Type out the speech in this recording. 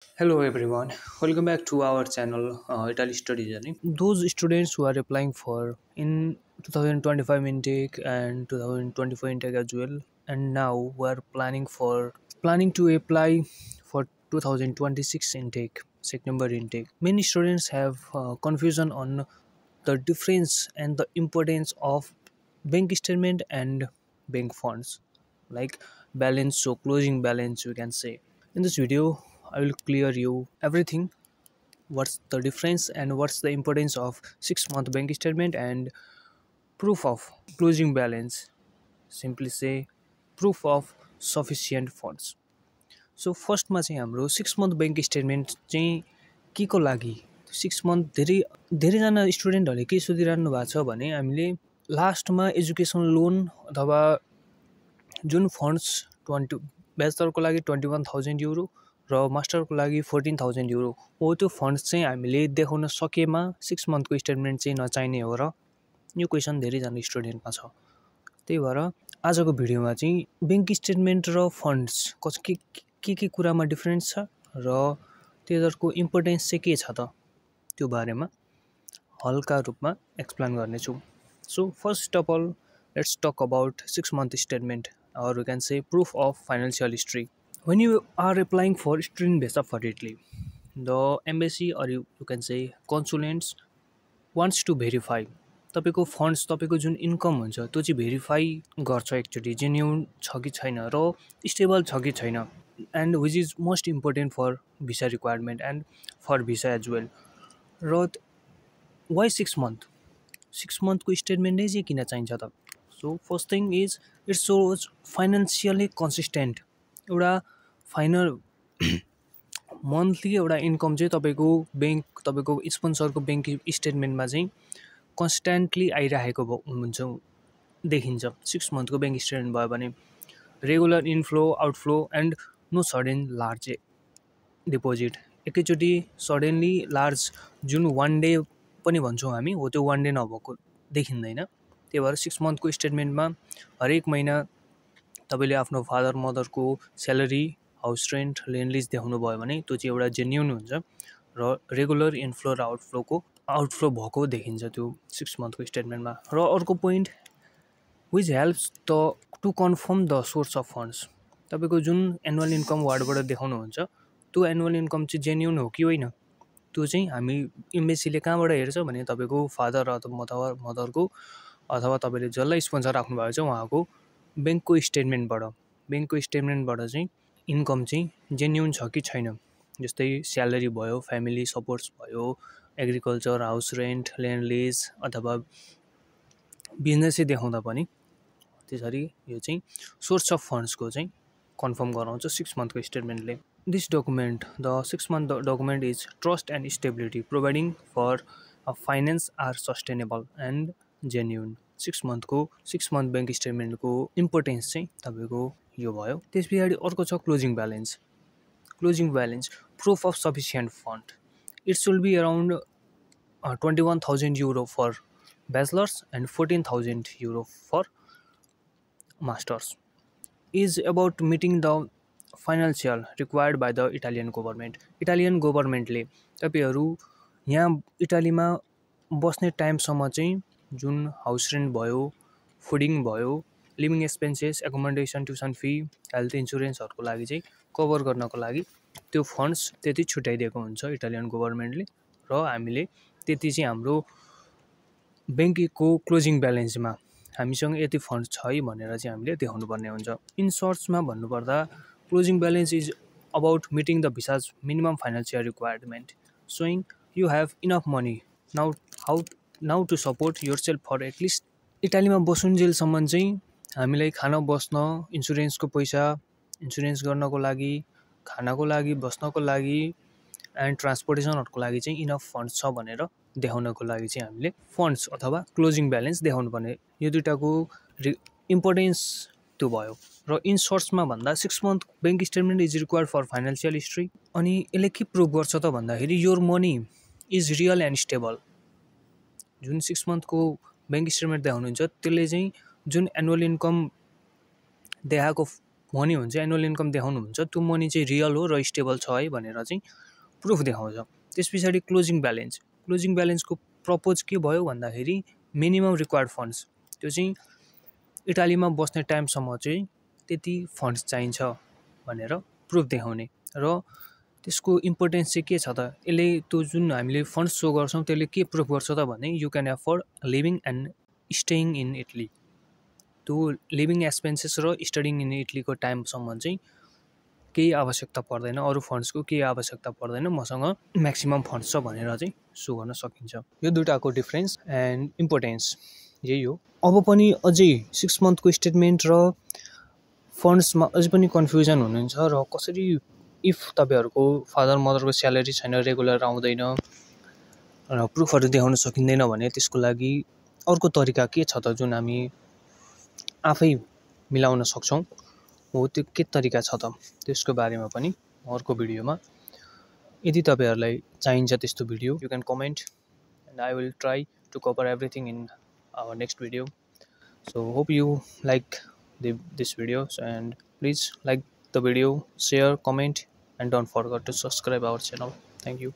Hello everyone, welcome back to our channel Italy Study Journey. Those students who are applying for in 2025 intake and 2024 intake as well, and now we are planning to apply for 2026 intake, September intake. Many students have confusion on the difference and the importance of bank statement and bank funds, like balance, so closing balance, you can say. In this video, I will clear you everything, what's the difference and what's the importance of 6 month bank statement and proof of closing balance. Simply say proof of sufficient funds. So फर्स्टमा चाहिँ हाम्रो 6 month bank statement चाहिँ के को लागि 6 month धेरैजना स्टुडेन्टहरूले के सोधिरहनु भएको छ भने हामीले लास्टमा एजुकेसन लोन अथवा जुन फन्ड्स 20 ब्याचलरको लागि 21,000 युरो र मास्टरको लागि 14,000 युरो हो, त्यो फन्ड्स चाहिँ हामीले देखाउन सकेमा 6 मन्थको स्टेटमेन्ट चाहिँ नचाहिने हो र यो क्वेसन धेरैजना स्टुडेन्टमा छ। त्यही भएर आजको भिडियोमा चाहिँ ब्याङ्क स्टेटमेन्ट र फन्ड्स के कुरामा डिफ्रेन्स छ र तिनीहरूको इम्पोर्टेन्स चाहिँ के छ त त्यो बारेमा हल्का रूपमा एक्सप्लेन गर्नेछु। So first of all let's talk about 6 month statement, or you can say proof of financial history. When you are applying for student visa for Italy, the embassy or you can say consulates wants to verify तपाईँको funds, तपाईँको जुन income हुन्छ त्यो चाहिँ verify गर्छ एकचोटि genuine छ कि छैन र स्टेबल छ कि छैन, and which is most important for visa requirement and for visa as well. र वाइ 6 मन्थको स्टेटमेन्टै चाहिँ किन चाहिन्छ त? So first thing is it's shows financially consistent, एउटा फाइनल मन्थली एउटा इन्कम चाहिँ तपाईँको स्पोन्सरको ब्याङ्क स्टेटमेन्टमा चाहिँ कन्सटेन्टली आइरहेको हुन्छ, देखिन्छ। 6 मन्थको ब्याङ्क स्टेटमेन्ट भयो भने regular inflow outflow and no sudden large deposit. एकैचोटि सडनली लार्ज जुन वान डे पनि भन्छौँ हामी, हो त्यो वान डे नभएको देखिँदैन। त्यही भएर 6 मन्थको स्टेटमेन्टमा हरेक महिना तपाईँले आफ्नो फादर मदरको salary, house rent, land lease देखाउनु भयो भने त्यो चाहिँ एउटा जेन्युन हुन्छ र रेगुलर इनफ्लो र आउटफ्लो भएको देखिन्छ त्यो 6 मन्थको स्टेटमेन्टमा। र अर्को point which helps to confirm the source of funds, तपाईँको जुन एनुअल इन्कम वार्डबाट देखाउनुहुन्छ त्यो एनुअल इन्कम चाहिँ जेन्युन हो कि होइन, त्यो चाहिँ हामी एम्बेसीले कहाँबाट हेर्छ भने तपाईँको फादर अथवा मदरको अथवा तपाईँले जसलाई स्पोन्सर राख्नुभएको छ उहाँको ब्याङ्कको स्टेटमेन्टबाट चाहिँ इन्कम चाहिँ जेन्युन छ कि छैन। जस्तै स्यालेरी भयो, फ्यामिली सपोर्ट्स भयो, agriculture, house rent, land lease अथवा बिजनेसै देखाउँदा पनि त्यसरी यो चाहिँ सोर्स अफ फन्ड्सको चाहिँ कन्फर्म गराउँछ 6 मन्थको स्टेटमेन्टले। This document, the 6 month document is trust and stability providing for finance are sustainable and genuine. 6 month bank स्टेटमेन्टको इम्पोर्टेन्स चाहिँ तपाईँको यो भयो। त्यस पछाडि अर्को छ closing balance proof of sufficient fund. It should be around 21,000 euro for bachelors and 14,000 euro for masters. Is about meeting the financial required by the Italian government. Italian गभर्मेन्टले तपाईँहरू यहाँ इटालीमा बस्ने टाइमसम्म चाहिँ जुन हाउस रेन्ट भयो, फुडिङ भयो, living expenses, accommodation, tuition fee, health इन्सुरेन्सहरूको लागि चाहिँ कभर गर्नको लागि त्यो फन्ड्स त्यति छुट्याइदिएको हुन्छ इटालियन गभर्मेन्टले, र हामीले त्यति चाहिँ हाम्रो ब्याङ्कको क्लोजिङ ब्यालेन्समा हामीसँग यति फन्ड छ है भनेर चाहिँ हामीले देखाउनु पर्ने हुन्छ। इन सर्ट्समा भन्नुपर्दा closing balance is about meeting the visas minimum financial requirement, showing you have enough money now to support yourself for at least. इटालीमा बसुन्जेलसम्म चाहिँ हामीलाई खान बस्न, इन्सुरेन्सको पैसा, इन्सुरेन्स गर्नको लागि, खानको लागि, बस्नको लागि एन्ड ट्रान्सपोर्टेसनहरूको लागि चाहिँ इनफ फन्ड्स छ भनेर देखाउनको लागि चाहिँ हामीले फन्ड्स अथवा क्लोजिङ ब्यालेन्स देखाउनु पर्ने। यो दुइटाको इम्पोर्टेन्स त्यो भयो। र इन सर्ट्समा भन्दा 6 month bank statement is required for financial history. अनि यसले के प्रुभ गर्छ त भन्दाखेरि your money is real and stable. जुन 6 monthको ब्याङ्क स्टेटमेन्ट देखाउनुहुन्छ त्यसले चाहिँ जुन एनुअल इन्कम देखाएको मनी हुन्छ एनुअल इन्कम देखाउनुहुन्छ त्यो मनी चाहिँ रियल हो र स्टेबल छ है भनेर चाहिँ प्रुफ देखाउँछ। त्यस पछाडि क्लोजिङ ब्यालेन्सको प्रपोज के भयो भन्दाखेरि मिनिमम रिक्वायर्ड फन्ड्स, त्यो चाहिँ इटालीमा बस्ने टाइमसम्म चाहिँ त्यति फन्ड्स चाहिन्छ भनेर प्रुफ देखाउने। र त्यसको इम्पोर्टेन्स चाहिँ के छ त, यसले त्यो जुन हामीले फन्ड्स सो गर्छौँ त्यसले के प्रुफ गर्छ त भने you can afford living and staying in Italy. त्यो लिभिङ एक्सपेन्सेस र स्टडिङ इन इटलीको टाइमसम्म चाहिँ केही आवश्यकता पर्दैन, अरू फन्ड्सको केही आवश्यकता पर्दैन, मसँग म्याक्सिमम फन्ड्स छ भनेर चाहिँ सो गर्न सकिन्छ। यो दुइटाको डिफ्रेन्स एन्ड इम्पोर्टेन्स यही हो। अब पनि अझै 6 मन्थको स्टेटमेन्ट र फन्ड्समा अझै पनि कन्फ्युजन हुनुहुन्छ र कसरी इफ तपाईँहरूको फादर मदरको स्यालेरी छैन, रेगुलर आउँदैन र प्रुफहरू देखाउन सकिँदैन भने त्यसको लागि अर्को तरिका के छ त जुन हामी आफै मिलाउन सक्छौँ, हो त्यो के तरिका छ त त्यसको बारेमा पनि अर्को भिडियोमा, यदि तपाईँहरूलाई चाहिन्छ त्यस्तो video you can comment and I will try to cover everything in our next video. So hope you like this video and please like the video, share, comment and don't forget to subscribe our channel. Thank you.